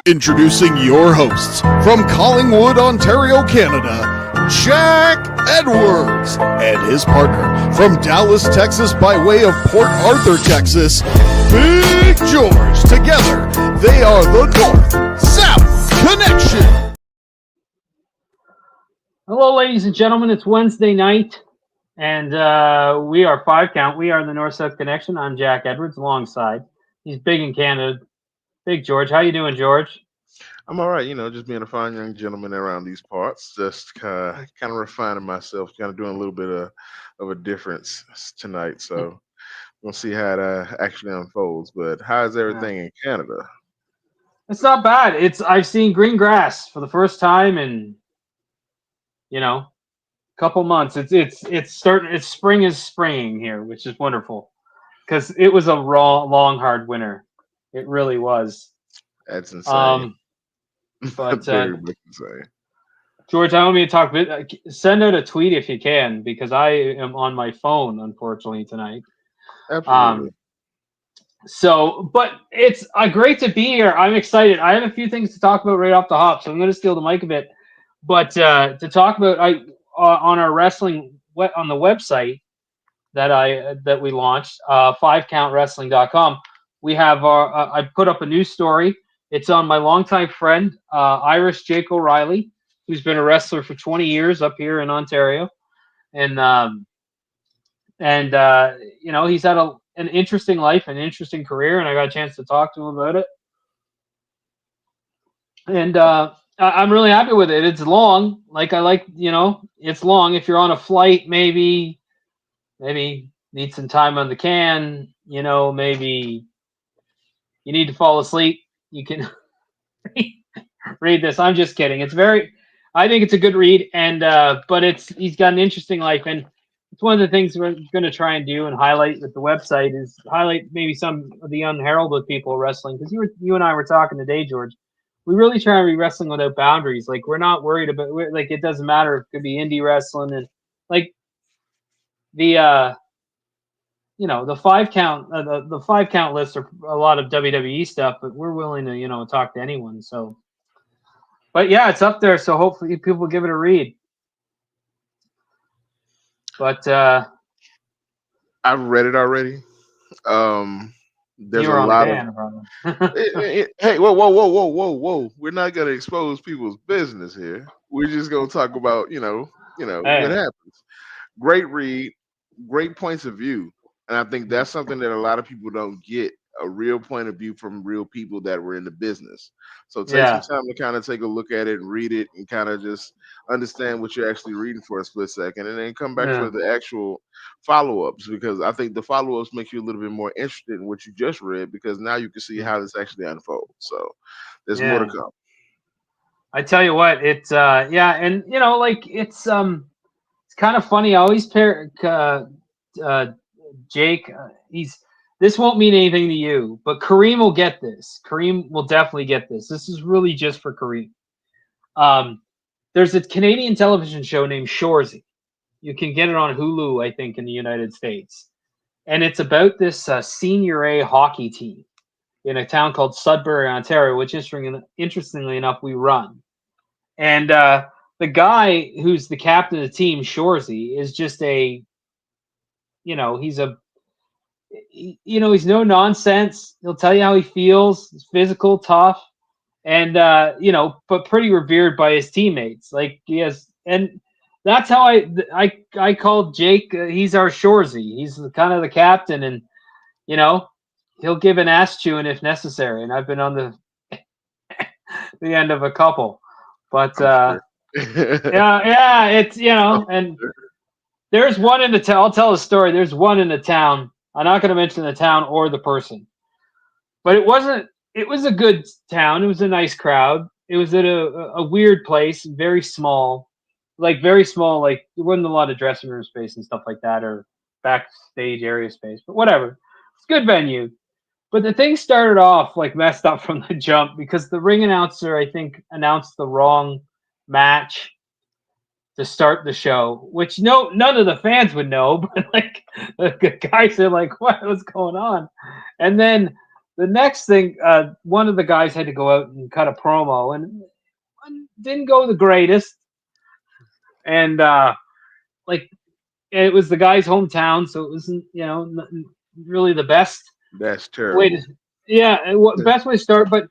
Introducing your hosts from Collingwood, Ontario, Canada, Jack Edwards, and his partner from Dallas, Texas, by way of Port Arthur, Texas, Big George. Together, they are the North-South Connection. Hello, ladies and gentlemen. It's Wednesday night, and we are 5 Count. We are the North-South Connection. I'm Jack Edwards, alongside. He's big in Canada. Big George. How you doing, George? I'm all right, just being a fine young gentleman around these parts, just kind of refining myself, kind of doing a little bit of a difference tonight. So we'll see how it actually unfolds. But how's everything in Canada? It's not bad. I've seen green grass for the first time in, a couple months. It's starting. It's spring is springing here, which is wonderful, because it was a long, hard winter. It really was. That's insane. But Very much insane. George, I want me to talk. Send out a tweet if you can, because I am on my phone, unfortunately, tonight. Absolutely. But it's great to be here. I'm excited. I have a few things to talk about right off the hop, so I'm going to steal the mic a bit. But to talk about, on our wrestling on the website that we launched, 5countwrestling.com, we have I put up a news story. It's on my longtime friend, Irish Jake O'Reilly, who's been a wrestler for 20 years up here in Ontario. And he's had an interesting life, an interesting career, and I got a chance to talk to him about it. And I'm really happy with it. It's long. It's long. If you're on a flight, maybe need some time on the can, maybe you need to fall asleep, you can read this. I'm just kidding. I think it's a good read, and but he's got an interesting life, and it's one of the things we're going to try and do and highlight with the website is highlight maybe some of the unheralded people wrestling, because you and I were talking today, George. We really try and be wrestling without boundaries. Like, we're not worried about, it doesn't matter. It could be indie wrestling, and the 5 count, the 5 count lists are a lot of WWE stuff, but we're willing to, talk to anyone. So, but yeah, it's up there. So hopefully people give it a read. But I've read it already. There's a lot of hey, whoa. We're not gonna expose people's business here. We're just gonna talk about, what happens. Great read, great points of view. And I think that's something that a lot of people don't get, a real point of view from real people that were in the business. So take some time to kind of take a look at it and read it and kind of just understand what you're actually reading for a split second, and then come back for the actual follow-ups, because I think the follow-ups make you a little bit more interested in what you just read, because now you can see how this actually unfolds. So there's more to come. I tell you what, it's and it's kind of funny. I always pair Jake, this won't mean anything to you, but Kareem will get this. Kareem will definitely get this. This is really just for Kareem. There's a Canadian television show named Shoresy. You can get it on Hulu, I think, in the United States. And it's about this Senior A hockey team in a town called Sudbury, Ontario, which, interestingly enough, we run. And the guy who's the captain of the team, Shoresy, is just he's no nonsense. He'll tell you how he feels. He's physical, tough, and but pretty revered by his teammates. And that's how I called Jake. He's our Shoresy. He's kind of the captain, and he'll give an ass chewing if necessary. And I've been on the end of a couple, but it's and there's one in the town. I'll tell a story. There's one in the town. I'm not going to mention the town or the person, but it was a good town. It was a nice crowd. It was at a weird place, very small. Like there wasn't a lot of dressing room space and stuff like that, or backstage area space, but whatever. It's a good venue. But the thing started off messed up from the jump, because the ring announcer, I think, announced the wrong match to start the show, which none of the fans would know, but the guys are like, what's going on? And then the next thing, one of the guys had to go out and cut a promo, and didn't go the greatest. And like it was the guy's hometown, so it wasn't really the best That's way terrible. to best way to start. But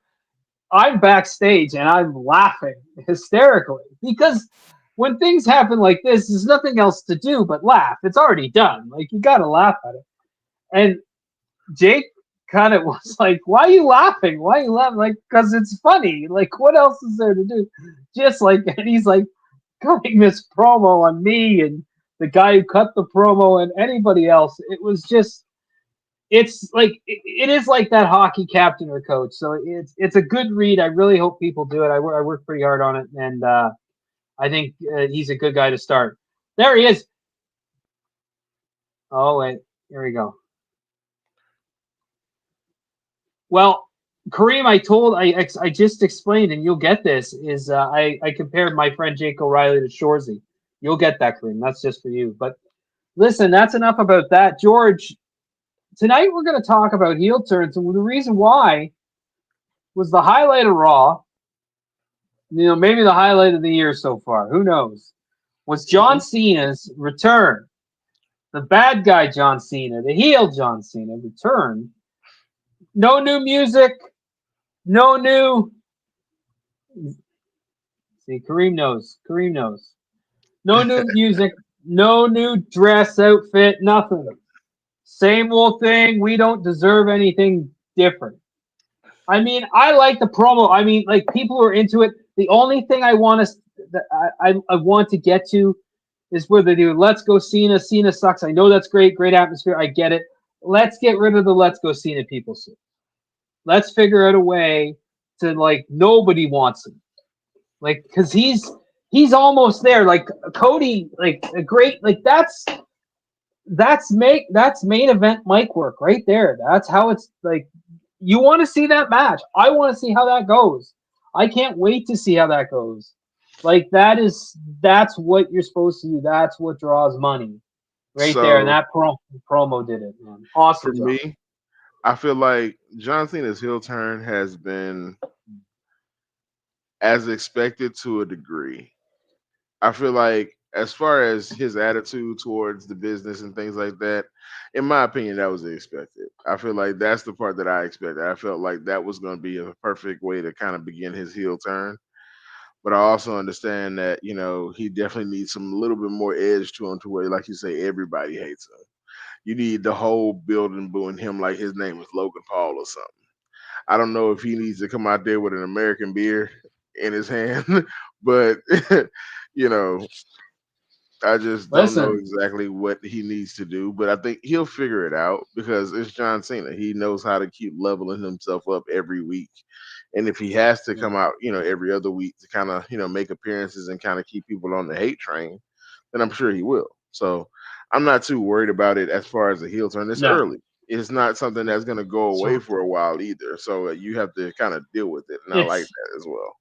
I'm backstage and I'm laughing hysterically because when things happen like this, there's nothing else to do but laugh. It's already done. Like you got to laugh at it. And Jake kind of was like, "Why are you laughing? Why are you laughing?" Like, because it's funny. Like, what else is there to do? Just like, and he's like cutting this promo on me and the guy who cut the promo and anybody else. It was just, it's like it is like that hockey captain or coach. So it's a good read. I really hope people do it. I work pretty hard on it, and I think he's a good guy to start. There he is. Oh wait, here we go. Well, Kareem, I just explained, and you'll get this. Is I compared my friend Jake O'Reilly to Shorzy. You'll get that, Kareem. That's just for you. But listen, that's enough about that, George. Tonight we're going to talk about heel turns, and the reason why was the highlight of Raw. Maybe the highlight of the year so far. Who knows? Was John Cena's return. The bad guy John Cena, the heel John Cena return. No new music. No new. See, Kareem knows. No new music. No new dress outfit. Nothing. Same old thing. We don't deserve anything different. I mean, I like the promo. I mean, like people are into it. The only thing I want to get to is where they do "Let's Go Cena." Cena sucks. I know that's great. Great atmosphere. I get it. Let's get rid of the "Let's Go Cena" people soon. Let's figure out a way to like nobody wants him, like because he's almost there. Like Cody, like a great like that's main event mic work right there. That's how it's like. You want to see that match. I want to see how that goes. I can't wait to see how that goes. Like that's what you're supposed to do. That's what draws money right there. And that promo did it, man. Awesome for job. me. I feel like John Cena's heel turn has been as expected to a degree. I feel like as far as his attitude towards the business and things like that, in my opinion, that was expected. I feel like that's the part that I expected. I felt like that was going to be a perfect way to kind of begin his heel turn. But I also understand that, he definitely needs some little bit more edge to him to where, like you say, everybody hates him. You need the whole building booing him like his name is Logan Paul or something. I don't know if he needs to come out there with an American beer in his hand, but you know, I just don't know exactly what he needs to do. But I think he'll figure it out because it's John Cena. He knows how to keep leveling himself up every week. And if he has to come out, every other week to kind of, make appearances and kind of keep people on the hate train, then I'm sure he will. So I'm not too worried about it as far as the heel turn. It's early. It's not something that's going to go away for a while either. So you have to kind of deal with it. And I like that as well.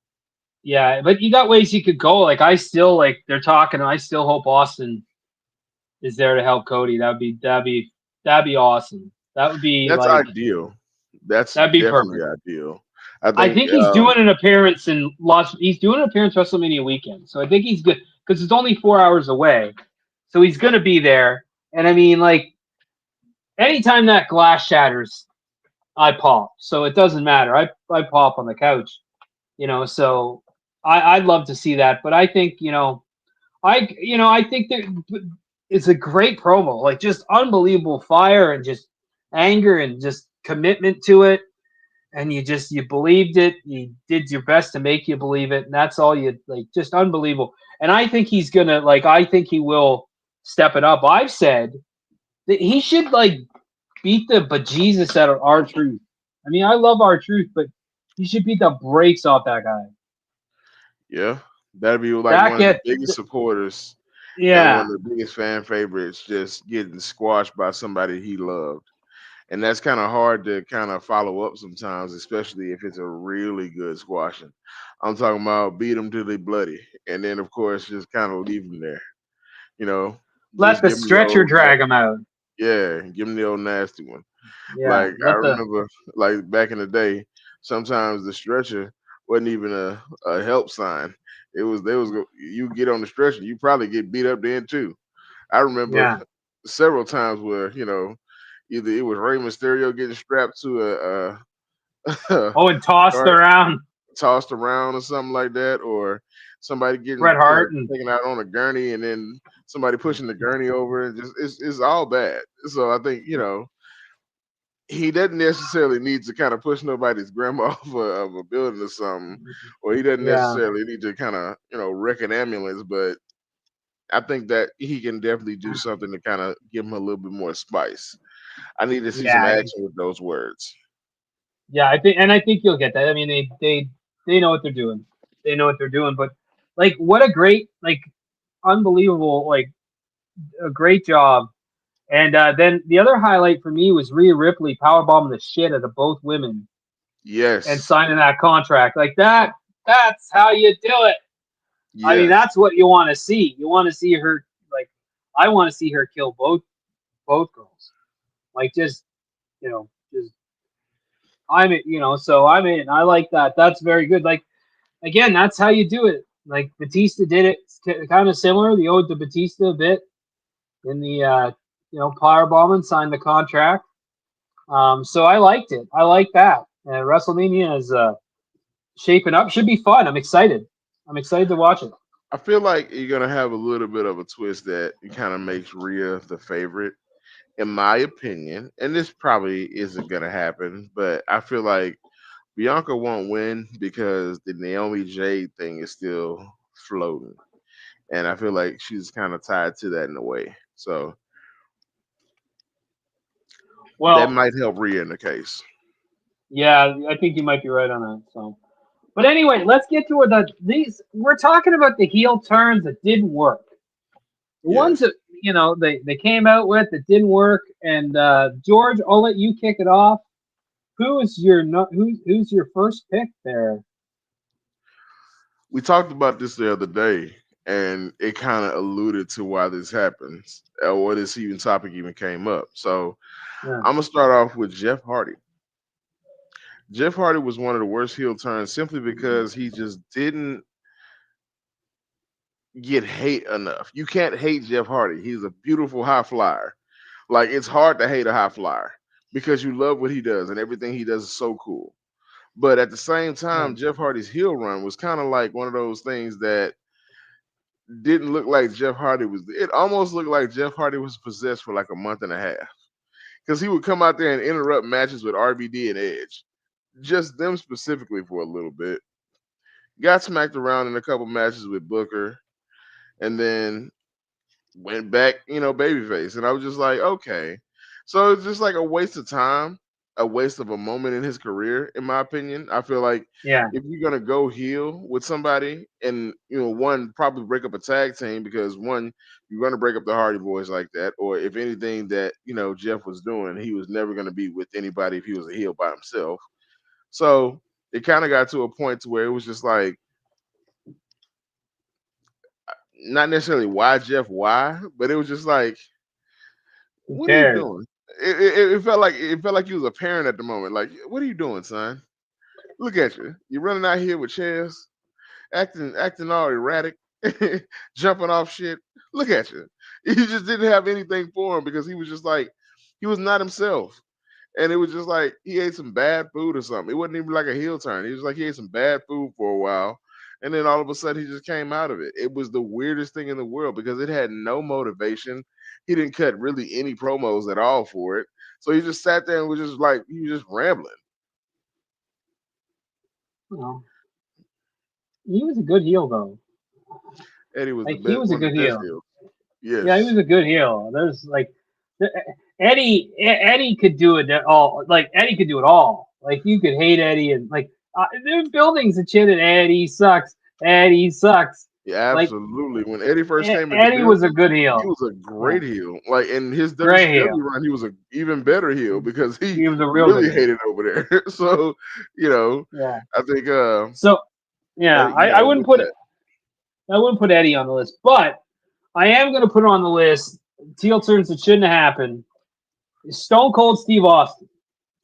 Yeah, but you got ways you could go. Like I still they're talking. I still hope Austin is there to help Cody. That'd be awesome. That would be ideal. That'd be definitely perfect. Ideal. I think he's doing an appearance in He's doing an appearance WrestleMania weekend, so I think he's good because it's only 4 hours away, so he's gonna be there. And I mean, like, anytime that glass shatters, I pop. So it doesn't matter. I pop on the couch, So I'd love to see that, but I think I think that it's a great promo, like just unbelievable fire and just anger and just commitment to it. And you believed it. You did your best to make you believe it. And that's all you like, just unbelievable. And I think he's going to I think he will step it up. I've said that he should beat the bejesus out of R-Truth. I mean, I love R-Truth, but he should beat the brakes off that guy. Yeah. That'd be one of the biggest supporters. Yeah. And one of the biggest fan favorites just getting squashed by somebody he loved. And that's kind of hard to kind of follow up sometimes, especially if it's a really good squashing. I'm talking about beat them till they bloody. And then, of course, just kind of leave them there. Let the stretcher drag them out. Yeah, give them the old nasty one. Yeah, Like I remember, like back in the day, sometimes the stretcher wasn't even a help sign. You get on the stretcher, you probably get beat up then too. I remember yeah. several times where either it was Rey Mysterio getting strapped to a Oh, and tossed cart, around. tossed around or something like that, or somebody getting Bret Hart and taken out on a gurney, and then somebody pushing the gurney over, and just it's all bad. So I think he doesn't necessarily need to kind of push nobody's grandma of a building or something, or he doesn't yeah, necessarily need to kind of wreck an ambulance, but I think that he can definitely do something to kind of give him a little bit more spice. I need to see some yeah, action with those words. yeah. I think you'll get that. I mean, they know what they're doing. They know what they're doing. But like, what a great, like, unbelievable, like, a great job. And then the other highlight for me was Rhea Ripley powerbombing the shit out of both women and Yes, signing that contract. Like that. That's how you do it. I mean, yes, that's what you want to see. You want to see her, like, I want to see her kill both girls. Like, just, just I'm in, so I'm in. I like that. That's very good. Like, again, that's how you do it. Like Batista did it kind of similar. The ode to Batista a bit in the power bombing, signed the contract. So I liked it. I like that. And WrestleMania is shaping up. Should be fun. I'm excited. I'm excited to watch it. I feel like you're gonna have a little bit of a twist that kind of makes Rhea the favorite, in my opinion. And this probably isn't gonna happen, but I feel like Bianca won't win because the Naomi Jade thing is still floating, and I feel like she's kind of tied to that in a way. So that Well, might help Rhea in the case. yeah, I think you might be right on that. So, but anyway, let's get to it. These we're talking about the heel turns that didn't work. The ones Yes. that they came out with that didn't work. And George, I'll let you kick it off. Who's your first pick there? We talked about this the other day, and it kind of alluded to why this happens, or what this even topic even came up. So Yeah. I'm gonna start off with Jeff Hardy. Jeff Hardy was one of the worst heel turns simply because he just didn't get hate enough. You can't hate Jeff Hardy. He's a beautiful high flyer. Like it's hard to hate a high flyer because you love what he does and everything he does is so cool. But at the same Yeah. time, Jeff Hardy's heel run was kind of like one of those things that didn't look like Jeff Hardy was. It almost looked like Jeff Hardy was possessed for like a month and a half because he would come out there and interrupt matches with RVD and Edge, just them specifically for a little bit. Got smacked around in a couple matches with Booker, and then went back, babyface. And I was just like, okay. So it's just like a waste of time, a waste of a moment in his career, in my opinion. I feel like Yeah. if you're gonna go heel with somebody and one, probably break up a tag team because one, you're gonna break up the Hardy Boys like that, or if anything that Jeff was doing, he was never gonna be with anybody if he was a heel by himself. So it kind of got to a point to where it was just like not necessarily why Jeff, why, but it was just like, Who what are you cares? doing? It felt like you was a parent at the moment. Like, what are you doing, son? Look at you. You're running out here with chairs, acting all erratic, jumping off shit. Look at you. You just didn't have anything for him because he was just like he was not himself. And it was just like he ate some bad food or something. It wasn't even like a heel turn. He was like he ate some bad food for a while. And then all of a sudden he just came out of it. It was the weirdest thing in the world because it had no motivation. He didn't cut really any promos at all for it. So he just sat there and was just like he was just rambling. He was a good heel though. Eddie was the Like he best, was a one of good the best heel. heels. Yeah, he Yes. was a good heel. There's like Eddie could do it all. Like Eddie could do it all. Like you could hate Eddie and like there's buildings that chanted Eddie sucks. Eddie sucks. Yeah, Like absolutely. When Eddie first came in the Eddie was a building, good he heel. was a Yeah. great heel. Like in his Great WCW heel. run, he was an even better heel because he He was a real good really heel. hated over there. So, Yeah. I think So yeah, Eddie, I wouldn't with put that. Eddie on the list, but I am going to put on the list heel turns that shouldn't have happened. Stone Cold Steve Austin.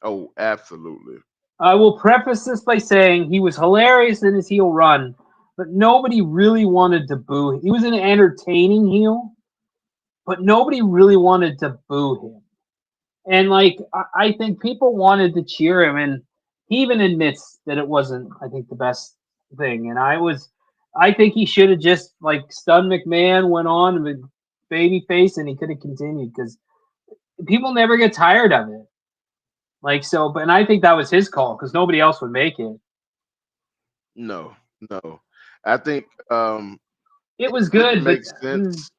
Oh, absolutely. I will preface this by saying he was hilarious in his heel run, but nobody really wanted to boo him. He was an entertaining heel, but nobody really wanted to boo him. And like I think people wanted to cheer him, and he even admits that it wasn't, I think, the best thing. And I think he should have just like Stud McMahon went on with babyface, and he could have continued because people never get tired of it. Like so, but and I think that was his call because nobody else would make it. No, no. I think It was it didn't good, but make sense,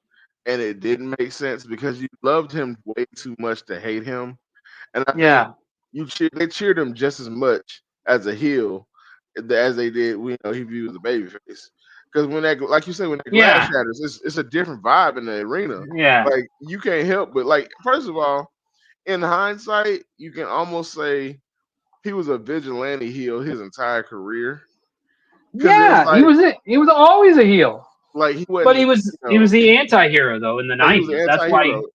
and it didn't make sense because you loved him way too much to hate him. And I think yeah, they cheered him just as much as a heel as they did. You know, he viewed the babyface. Because when that, like you said, when that glass yeah, shatters, it's a different vibe in the arena. yeah, Like you can't help but like. First of all, in hindsight, you can almost say he was a vigilante heel his entire career. Because it was yeah. He was always a heel, like he but wasn't, you he know, was the anti-hero though in the he was an '90s. That's why. anti-hero.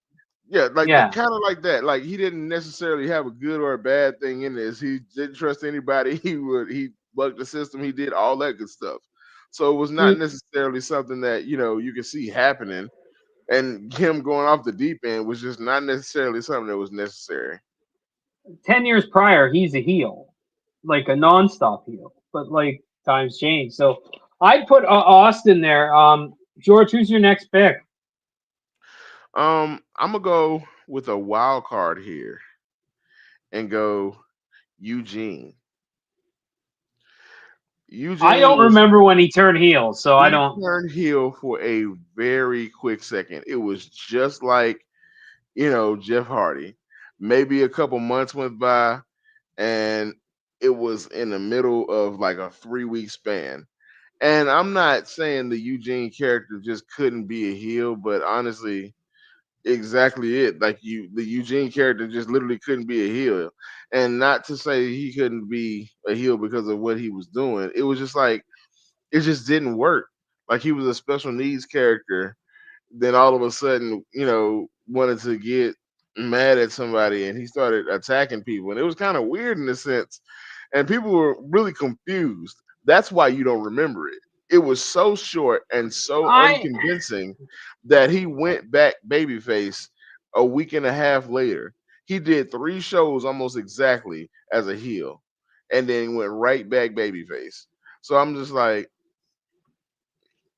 Yeah, like Yeah, kind of like that. Like he didn't necessarily have a good or a bad thing in this. He didn't trust anybody. He bugged the system. He did all that good stuff. So it was not Mm, necessarily something that you can see happening. And him going off the deep end was just not necessarily something that was necessary. 10 years prior, he's a heel, like a non-stop heel. But like times change, so I'd put Austin there. George, who's your next pick? I'm gonna go with a wild card here and go Eugene. I Eugene don't was remember when he turned heel, so I he don't. turned heel for a very quick second. It was just like Jeff Hardy. Maybe a couple months went by, and it was in the middle of like a 3 week span. And I'm not saying the Eugene character just couldn't be a heel, but honestly, exactly it. Like the Eugene character just literally couldn't be a heel. And not to say he couldn't be a heel because of what he was doing. It was just like it just didn't work. Like he was a special needs character, then all of a sudden, wanted to get mad at somebody and he started attacking people. And it was kind of weird in a sense. And people were really confused. That's why you don't remember it. It was so short and so I unconvincing that he went back babyface a week and a half later. He did 3 shows almost exactly as a heel and then went right back babyface. So I'm just like,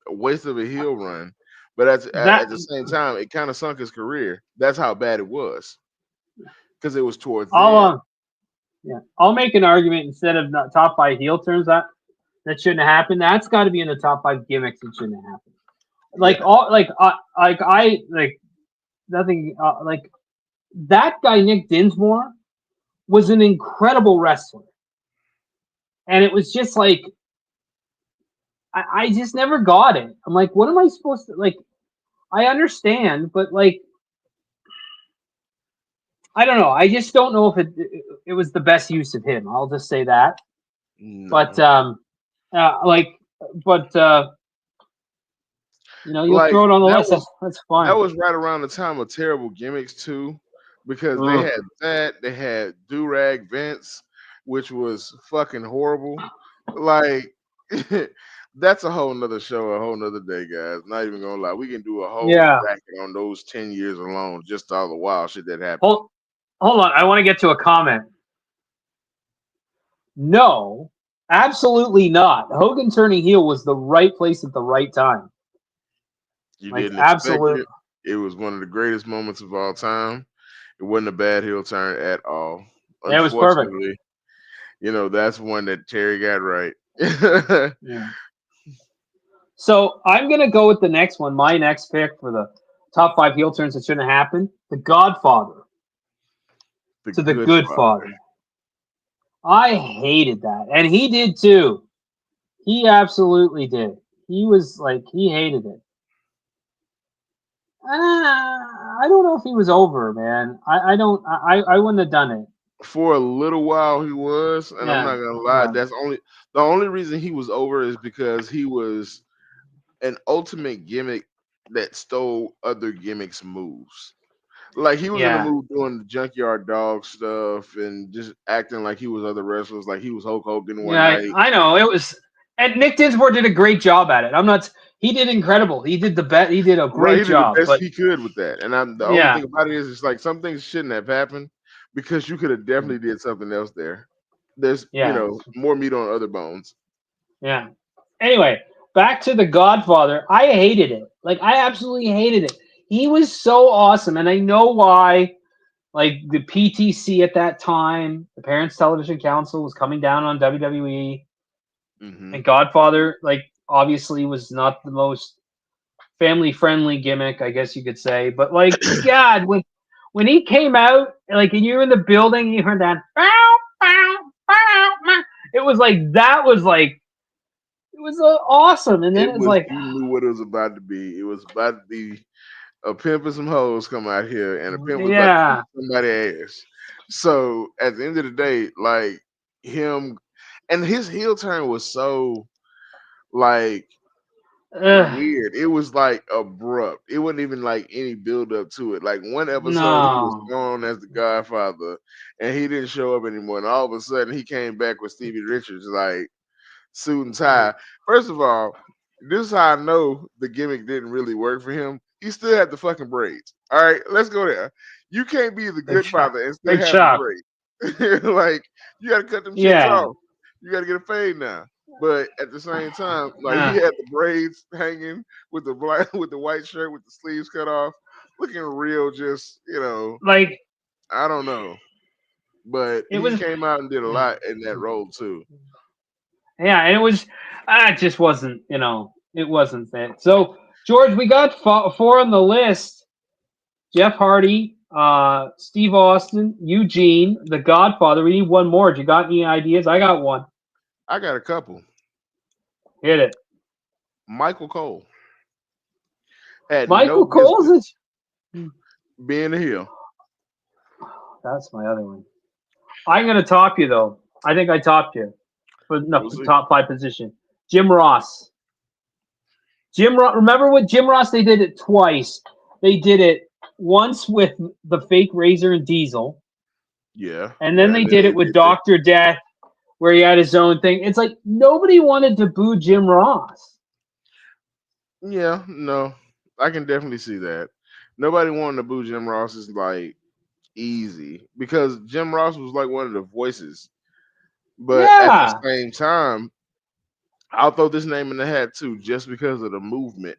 a waste of a heel run. But at that the same time, it kind of sunk his career. That's how bad it was because it was towards I'll the end. yeah, I'll make an argument instead of not top five heel turns that shouldn't have happened. That's got to be in the top five gimmicks that shouldn't have happened. Like Yeah, all like I like nothing like that guy Nick Dinsmore was an incredible wrestler, and it was just like I just never got it. I'm like, what am I supposed to like? I understand, but like I don't know. I just don't know if it was the best use of him. I'll just say that. But no. like, but you'll Like throw it on the that list. was That's that fine. was right around the time of terrible gimmicks too, because they Ugh. had that. They had Durag Vince, which was fucking horrible. Like that's a whole nother show, a whole nother day, guys. Not even gonna lie. We can do a whole Yeah. bracket on those 10 years alone, just all the wild shit that happened. Hold on. I want to get to a comment. No, absolutely not. Hogan turning heel was the right place at the right time. You Like, didn't expect absolute. it. It was one of the greatest moments of all time. It wasn't a bad heel turn at all. It was perfect. Unfortunately, that's one that Terry got right. Yeah. So I'm gonna go with the next one. My next pick for the top five heel turns that shouldn't have happened. The Godfather The to the good Good father. Father. I hated that, and he did too. He absolutely did. He was like he hated it. I don't know if he was over, man. I don't. I wouldn't have done it. For a little while he was, and I'm Yeah, not gonna lie, yeah. that's the only reason he was over is because he was an ultimate gimmick that stole other gimmicks moves. Like he was in the movie doing the Junkyard Dog stuff and just acting like he was other wrestlers, like he was Hulk Hogan one night. I know it was, and Nick Dinsmore did a great job at it. I'm not. He did incredible. He did the best. He did a great job. He did the best but, he could with that. And the only thing about it is, it's like some things shouldn't have happened because you could have definitely did something else there. There's more meat on other bones. Yeah. Anyway, back to The Godfather. I hated it. Like, I absolutely hated it. He was so awesome, and I know why. Like, the PTC at that time, the Parents Television Council, was coming down on WWE, and Godfather, like, obviously was not the most family-friendly gimmick, I guess you could say. But, like, God, when he came out, like, and you're in the building, and you heard that, it was like, that was like, it was awesome. And then it's like, you knew what it was about to be. It was about to be a pimp and some hoes come out here, and a pimp was about to beat somebody's ass. So at the end of the day, like, him and his heel turn was so like weird. It was like abrupt. It wasn't even like any build up to it. Like one episode he was gone as the Godfather and he didn't show up anymore. And all of a sudden he came back with Stevie Richards, like suit and tie. First of all, this is how I know the gimmick didn't really work for him. He still had the fucking braids. All right, let's go there. You can't be the good father and still have the braids. Like, you gotta cut them shits off. You gotta get a fade now. But at the same time, like he had the braids hanging with the white shirt with the sleeves cut off, looking real. Just like, I don't know, but he came out and did a lot in that role too. Yeah, and it just wasn't, it wasn't that. So George, we got 4 on the list: Jeff Hardy, Steve Austin, Eugene, The Godfather. We need one more. Do you got any ideas? I got one. I got a couple. Hit it. Michael Cole. Michael Cole's being a heel. That's my other one. I'm gonna top you though. I think I topped you for the top 5 position. Jim Ross. Remember what Jim Ross? They did it twice. They did it once with the fake Razor and Diesel. Yeah. And then they did it with Dr. Death, where he had his own thing. It's like nobody wanted to boo Jim Ross. Yeah, no, I can definitely see that. Nobody wanted to boo Jim Ross is like easy because Jim Ross was like one of the voices. But at the same time, I'll throw this name in the hat too, just because of the movement.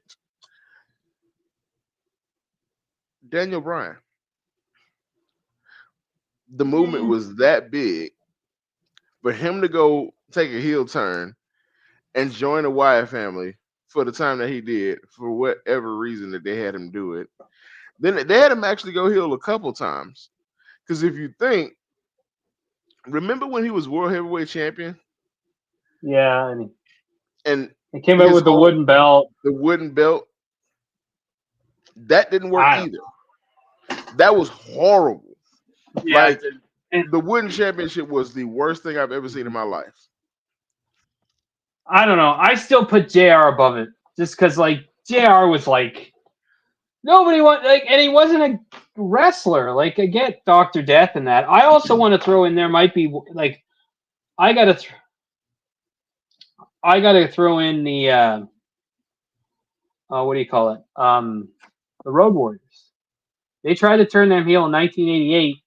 Daniel Bryan. The movement was that big for him to go take a heel turn and join the Wyatt family for the time that he did, for whatever reason that they had him do it. Then they had him actually go heel a couple times. Because if you think, remember when he was World Heavyweight Champion? Yeah. And he came out with the wooden belt. The wooden belt. That didn't work either. That was horrible. Yeah, like, the wooden championship was the worst thing I've ever seen in my life. I don't know. I still put JR above it just because, like, JR was like, nobody want, like, and he wasn't a wrestler. Like, I get Dr. Death and that. I also want to throw in there might be like, I gotta throw in the what do you call it? The Road Warriors. They tried to turn them heel in 1988,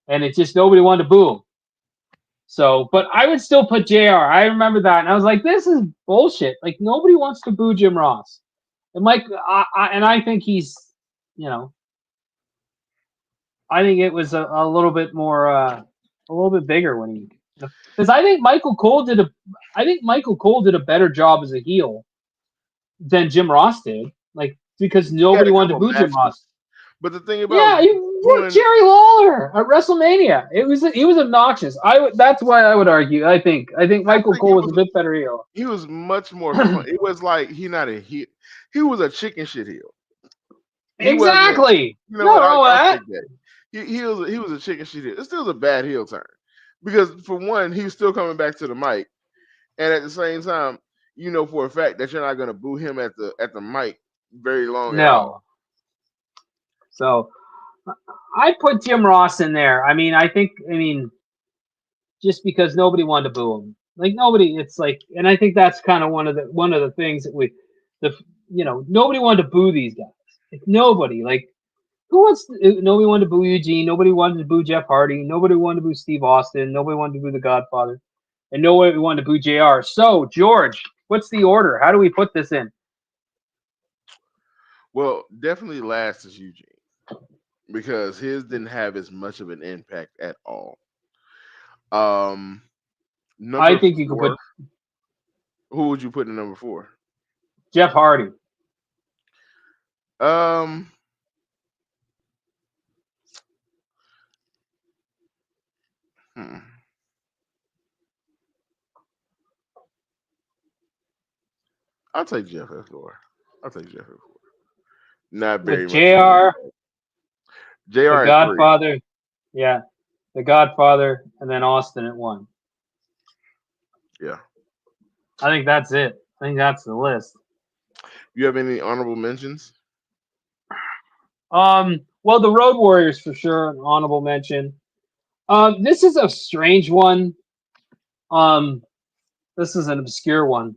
and it just nobody wanted to boo them. So, but I would still put JR. I remember that, and I was like, "This is bullshit. Like nobody wants to boo Jim Ross." And Mike, I think he's, I think it was a little bit more, a little bit bigger when he, because I think Michael Cole did a better job as a heel than Jim Ross did. Like because nobody wanted to boo Jim Ross. But the thing about he worked Jerry Lawler at WrestleMania. He was obnoxious. That's why I would argue. I think Michael Cole was a bit better heel. He was much more fun. It was like he was a chicken shit heel. Exactly. You know what? He was a chicken shit heel. It still was a bad heel turn because for one, he was still coming back to the mic, and at the same time, you know for a fact that you're not going to boo him at the mic very long. No. So, I put Jim Ross in there. I mean, just because nobody wanted to boo him. Like nobody, it's like, and I think that's kind of one of the things that nobody wanted to boo these guys. Like nobody, like nobody wanted to boo Eugene. Nobody wanted to boo Jeff Hardy. Nobody wanted to boo Steve Austin. Nobody wanted to boo The Godfather, and nobody wanted to boo JR. So George, what's the order? How do we put this in? Well, definitely last is Eugene because his didn't have as much of an impact at all. I think you could put. Who would you put in number 4? Jeff Hardy. I'll take Jeff at 4. Not very With much. JR, The Godfather. 3. Yeah. The Godfather, and then Austin at 1. Yeah. I think that's it. I think that's the list. You have any honorable mentions? Well, the Road Warriors for sure, an honorable mention. This is a strange one. This is an obscure one.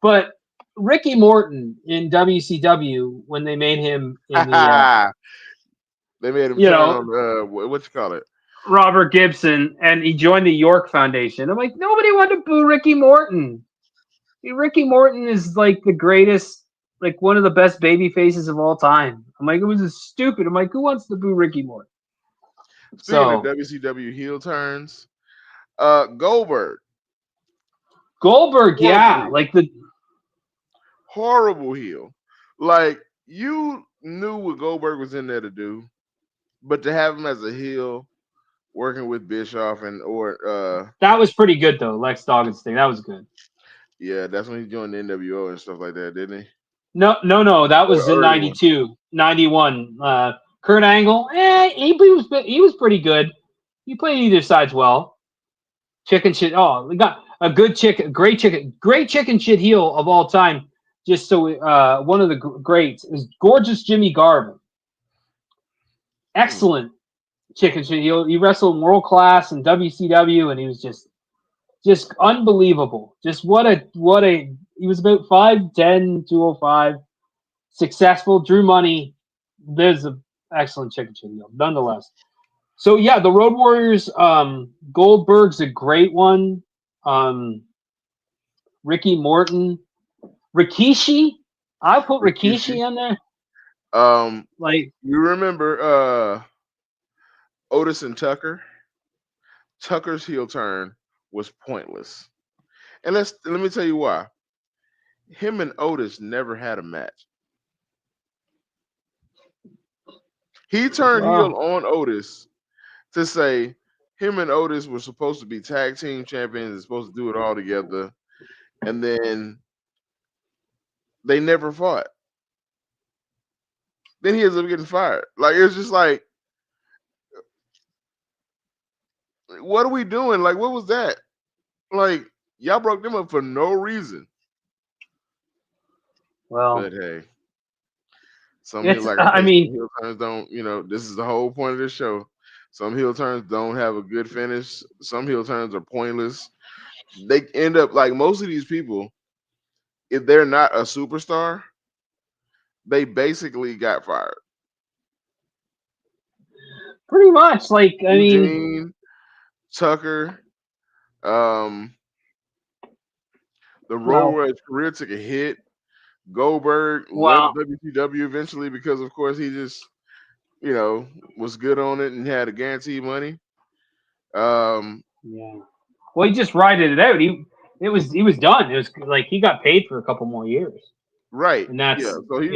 But Ricky Morton in WCW, when they made him in the they made him turn on what you call it? Robert Gibson, and he joined the York Foundation. I'm like, nobody wanted to boo Ricky Morton. Ricky Morton is like the greatest, like one of the best baby faces of all time. I'm like, it was stupid. I'm like, who wants to boo Ricky Morton? Speaking of WCW heel turns, Goldberg. Yeah, like the horrible heel. Like you knew what Goldberg was in there to do, but to have him as a heel working with Bischoff that was pretty good though. Lex Dawkins thing, that was good. Yeah, that's when he joined the NWO and stuff like that, didn't he? No, that was in 92, 91. Kurt Angle, he was pretty good. He played either sides well. Chicken shit. Oh, we got a good great chicken shit heel of all time. Just so one of the greats is gorgeous Jimmy Garvin. Excellent chicken shit heel. He wrestled World Class and WCW, and he was just unbelievable. Just what a he was about 5'10", 205, successful, drew money. There's an excellent chicken shit heel, nonetheless. So yeah, the Road Warriors, Goldberg's a great one. Ricky Morton, Rikishi. I put Rikishi in there. Like you remember Otis and Tucker? Tucker's heel turn was pointless. And let me tell you why. Him and Otis never had a match. He turned heel on Otis to say him and Otis were supposed to be tag team champions and supposed to do it all together. And then they never fought. Then he ends up getting fired. Like, it's just like, what are we doing? Like, what was that? Like, y'all broke them up for no reason. Well, but hey, some heel turns don't. This is the whole point of this show. Some heel turns don't have a good finish. Some heel turns are pointless. They end up like most of these people. If they're not a superstar, they basically got fired. Pretty much, like Eugene, Tucker, the Road Warriors career took a hit. Goldberg left WCW eventually because, of course, he just, was good on it and had a guaranteed money. Yeah. Well, he just rided it out. He was done. It was like he got paid for a couple more years. Right. And that's So he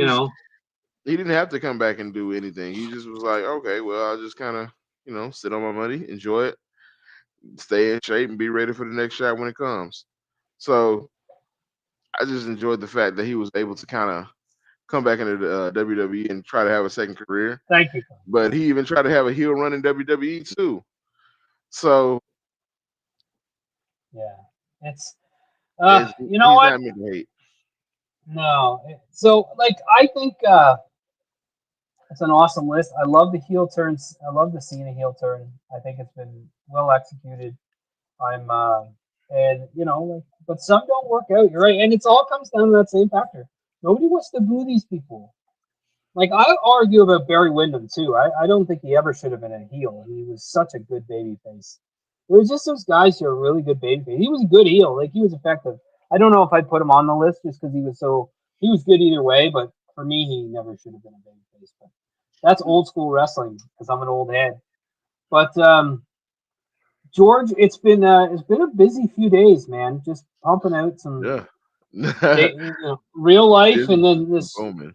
didn't have to come back and do anything. He just was like, okay, well, I'll just kind of, sit on my money, enjoy it, stay in shape, and be ready for the next shot when it comes. So I just enjoyed the fact that he was able to kind of come back into the WWE and try to have a second career. Thank you. But he even tried to have a heel run in WWE too. So yeah, it's you know what? Not meant to hate. No. So like I think It's an awesome list. I love the heel turns. I love the Cena heel turn. I think it's been well executed. I'm and like, but some don't work out. You're right, and it's all comes down to that same factor. Nobody wants to boo these people. Like I argue about Barry Windham too. I don't think he ever should have been a heel. He was such a good baby face. There's just those guys who are really good baby face. He was a good heel. Like he was effective. I don't know if I'd put him on the list just because he was good either way. But for me, he never should have been a baby face. But that's old school wrestling because I'm an old head. But George, it's been a busy few days, man. Just pumping out some real life, and then this. Booming.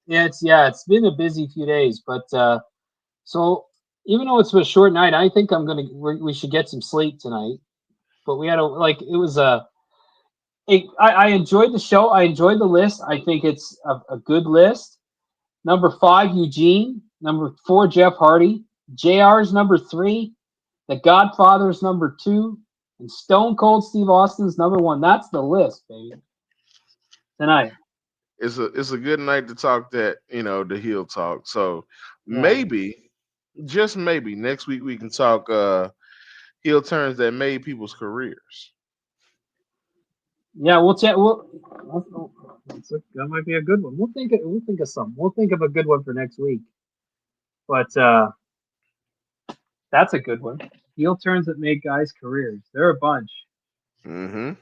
Yeah, it's been a busy few days, but so even though it's a short night, I think we should get some sleep tonight. But we had I enjoyed the show. I enjoyed the list. I think it's a good list. Number 5, Eugene. Number 4, Jeff Hardy. JR's number 3. The Godfather's number 2. And Stone Cold Steve Austin's number 1. That's the list, baby. Tonight. It's a good night to talk the heel talk. So maybe, just maybe, next week we can talk heel turns that made people's careers. Yeah, we'll check. That might be a good one. We'll think of some. We'll think of a good one for next week. But that's a good one. Heel turns that made guys' careers. There are a bunch. Mm-hmm.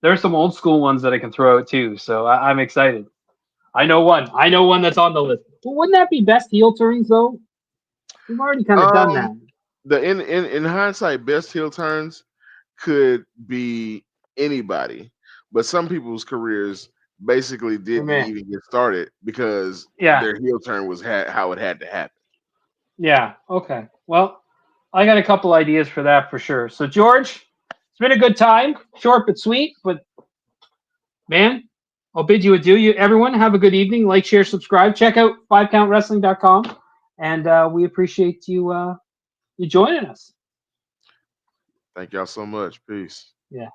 There's some old school ones that I can throw out too. So I'm excited. I know one. That's on the list. But wouldn't that be best heel turns though? We've already kind of done that. In hindsight, best heel turns could be anybody, but some people's careers basically didn't even get started because their heel turn was how it had to happen. Yeah. Okay. Well, I got a couple ideas for that for sure. So George, it's been a good time, short but sweet. But man, I'll bid you adieu. Everyone, have a good evening. Like, share, subscribe. Check out 5countwrestling.com, and we appreciate you joining us. Thank y'all so much. Peace. Yeah.